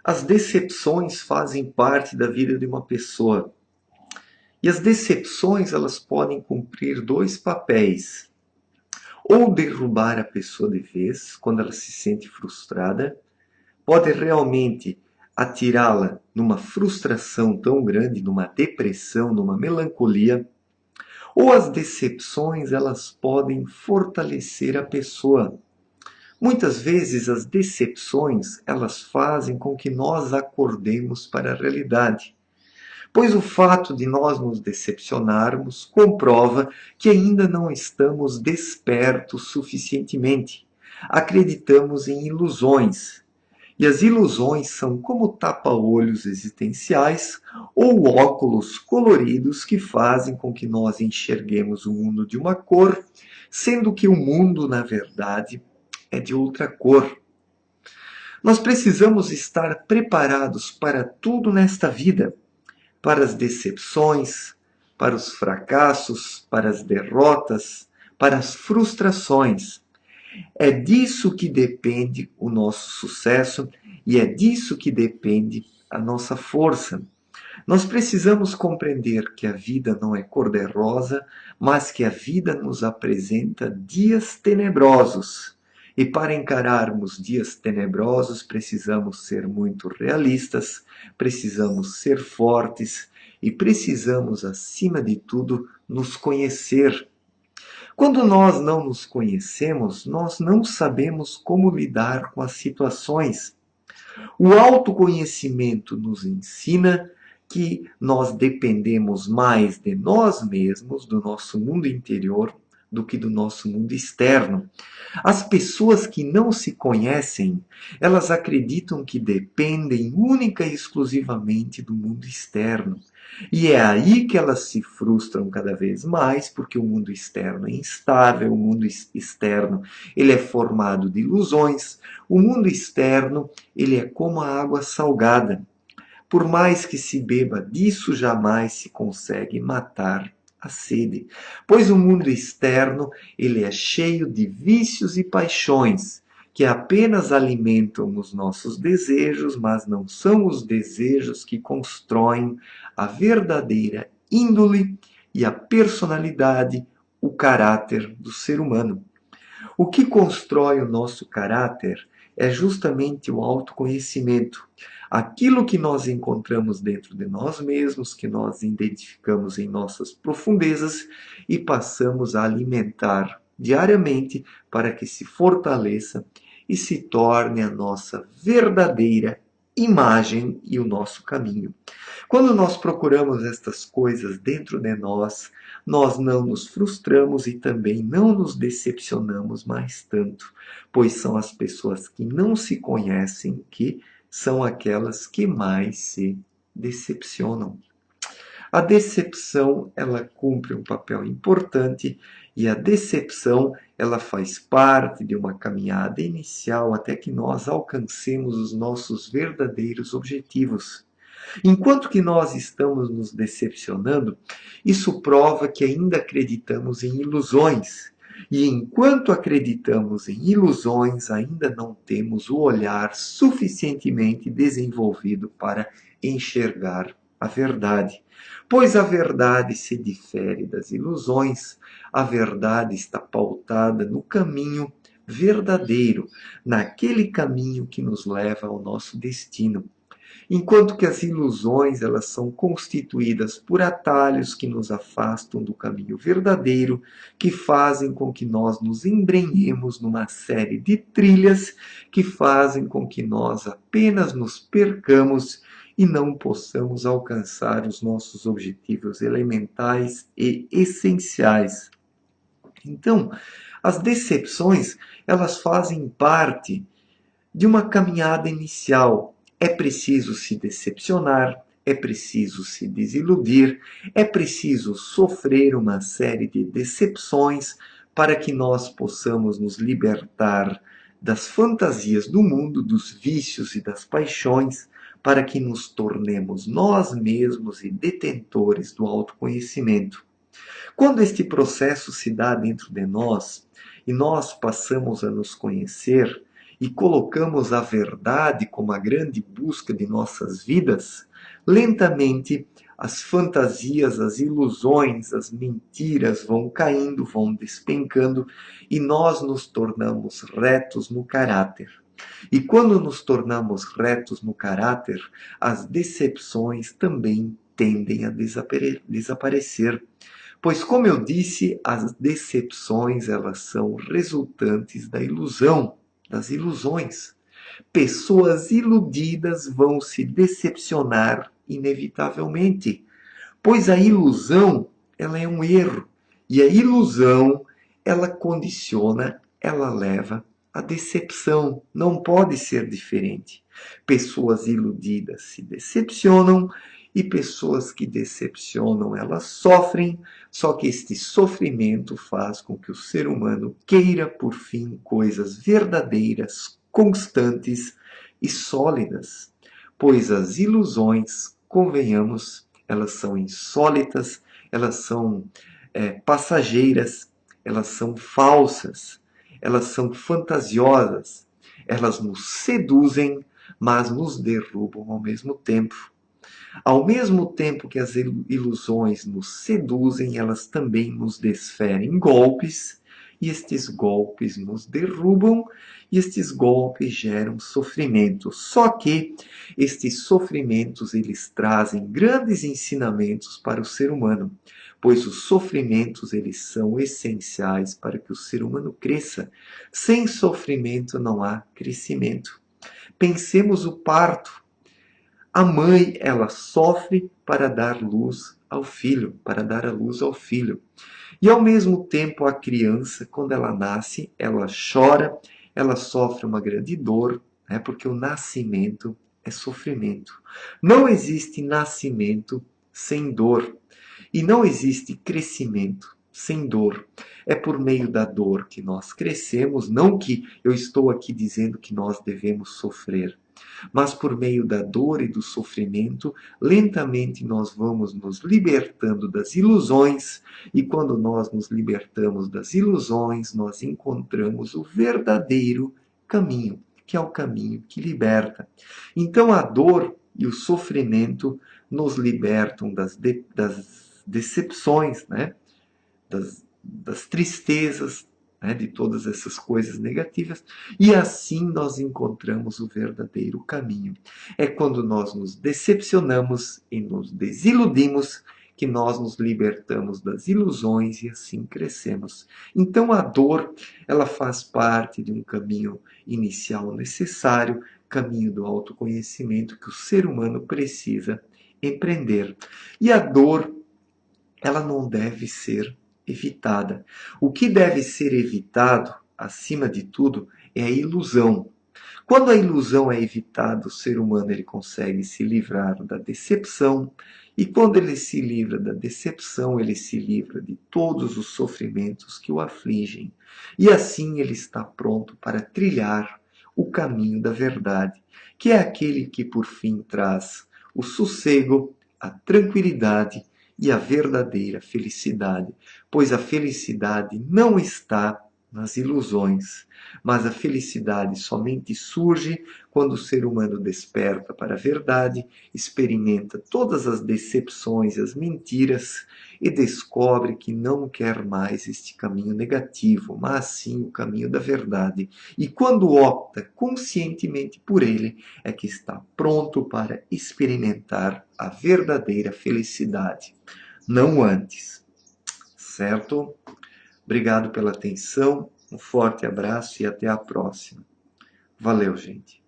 As decepções fazem parte da vida de uma pessoa. E as decepções, elas podem cumprir dois papéis. Ou derrubar a pessoa de vez, quando ela se sente frustrada, pode realmente atirá-la numa frustração tão grande, numa depressão, numa melancolia. Ou as decepções, elas podem fortalecer a pessoa. Muitas vezes as decepções, elas fazem com que nós acordemos para a realidade. Pois o fato de nós nos decepcionarmos comprova que ainda não estamos despertos suficientemente. Acreditamos em ilusões. E as ilusões são como tapa-olhos existenciais ou óculos coloridos que fazem com que nós enxerguemos o mundo de uma cor, sendo que o mundo, na verdade, é de outra cor. Nós precisamos estar preparados para tudo nesta vida, para as decepções, para os fracassos, para as derrotas, para as frustrações. É disso que depende o nosso sucesso e é disso que depende a nossa força. Nós precisamos compreender que a vida não é cor-de-rosa, mas que a vida nos apresenta dias tenebrosos. E para encararmos dias tenebrosos, precisamos ser muito realistas, precisamos ser fortes e precisamos, acima de tudo, nos conhecer. Quando nós não nos conhecemos, nós não sabemos como lidar com as situações. O autoconhecimento nos ensina que nós dependemos mais de nós mesmos, do nosso mundo interior, do que do nosso mundo externo. As pessoas que não se conhecem, elas acreditam que dependem única e exclusivamente do mundo externo. E é aí que elas se frustram cada vez mais, porque o mundo externo é instável, o mundo externo ele é formado de ilusões, o mundo externo ele é como a água salgada. Por mais que se beba disso, jamais se consegue matar a sede, pois o mundo externo ele é cheio de vícios e paixões que apenas alimentam os nossos desejos, mas não são os desejos que constroem a verdadeira índole e a personalidade, o caráter do ser humano. O que constrói o nosso caráter é justamente o autoconhecimento. Aquilo que nós encontramos dentro de nós mesmos, que nós identificamos em nossas profundezas e passamos a alimentar diariamente para que se fortaleça e se torne a nossa verdadeira imagem e o nosso caminho. Quando nós procuramos estas coisas dentro de nós, nós não nos frustramos e também não nos decepcionamos mais tanto, pois são as pessoas que não se conhecem que são aquelas que mais se decepcionam. A decepção, ela cumpre um papel importante e a decepção, ela faz parte de uma caminhada inicial até que nós alcancemos os nossos verdadeiros objetivos. Enquanto que nós estamos nos decepcionando, isso prova que ainda acreditamos em ilusões. E enquanto acreditamos em ilusões, ainda não temos o olhar suficientemente desenvolvido para enxergar a verdade. Pois a verdade se difere das ilusões, a verdade está pautada no caminho verdadeiro, naquele caminho que nos leva ao nosso destino. Enquanto que as ilusões elas são constituídas por atalhos que nos afastam do caminho verdadeiro, que fazem com que nós nos embrenhemos numa série de trilhas que fazem com que nós apenas nos percamos e não possamos alcançar os nossos objetivos elementais e essenciais. Então, as decepções, elas fazem parte de uma caminhada inicial. É preciso se decepcionar, é preciso se desiludir, é preciso sofrer uma série de decepções para que nós possamos nos libertar das fantasias do mundo, dos vícios e das paixões, para que nos tornemos nós mesmos e detentores do autoconhecimento. Quando este processo se dá dentro de nós e nós passamos a nos conhecer, e colocamos a verdade como a grande busca de nossas vidas, lentamente as fantasias, as ilusões, as mentiras vão caindo, vão despencando e nós nos tornamos retos no caráter. E quando nos tornamos retos no caráter, as decepções também tendem a desaparecer. Pois, como eu disse, as decepções elas são resultantes da ilusão, das ilusões. Pessoas iludidas vão se decepcionar inevitavelmente, pois a ilusão ela é um erro e a ilusão ela condiciona, ela leva à decepção. Não pode ser diferente. Pessoas iludidas se decepcionam e pessoas que decepcionam elas sofrem, só que este sofrimento faz com que o ser humano queira por fim coisas verdadeiras, constantes e sólidas, pois as ilusões, convenhamos, elas são insólitas, elas são passageiras, elas são falsas, elas são fantasiosas, elas nos seduzem, mas nos derrubam ao mesmo tempo. Ao mesmo tempo que as ilusões nos seduzem, elas também nos desferem golpes, e estes golpes nos derrubam, e estes golpes geram sofrimento. Só que estes sofrimentos eles trazem grandes ensinamentos para o ser humano, pois os sofrimentos eles são essenciais para que o ser humano cresça. Sem sofrimento não há crescimento. Pensemos o parto. A mãe, ela sofre para dar luz ao filho, para dar a luz ao filho. E ao mesmo tempo a criança, quando ela nasce, ela chora, ela sofre uma grande dor, né? Porque o nascimento é sofrimento. Não existe nascimento sem dor. E não existe crescimento sem dor. É por meio da dor que nós crescemos, não que eu estou aqui dizendo que nós devemos sofrer, mas por meio da dor e do sofrimento, lentamente nós vamos nos libertando das ilusões, e quando nós nos libertamos das ilusões, nós encontramos o verdadeiro caminho, que é o caminho que liberta. Então a dor e o sofrimento nos libertam das decepções, né? das tristezas, né? De todas essas coisas negativas, e assim nós encontramos o verdadeiro caminho. É quando nós nos decepcionamos e nos desiludimos que nós nos libertamos das ilusões e assim crescemos. Então a dor, ela faz parte de um caminho inicial necessário, caminho do autoconhecimento que o ser humano precisa empreender. E a dor, ela não deve ser evitada. O que deve ser evitado, acima de tudo, é a ilusão. Quando a ilusão é evitada, o ser humano ele consegue se livrar da decepção, e quando ele se livra da decepção, ele se livra de todos os sofrimentos que o afligem. E assim ele está pronto para trilhar o caminho da verdade, que é aquele que por fim traz o sossego, a tranquilidade e a verdadeira felicidade, pois a felicidade não está nas ilusões, mas a felicidade somente surge quando o ser humano desperta para a verdade, experimenta todas as decepções e as mentiras e descobre que não quer mais este caminho negativo, mas sim o caminho da verdade. E quando opta conscientemente por ele, é que está pronto para experimentar a verdadeira felicidade, não antes. Certo? Obrigado pela atenção, um forte abraço e até a próxima. Valeu, gente.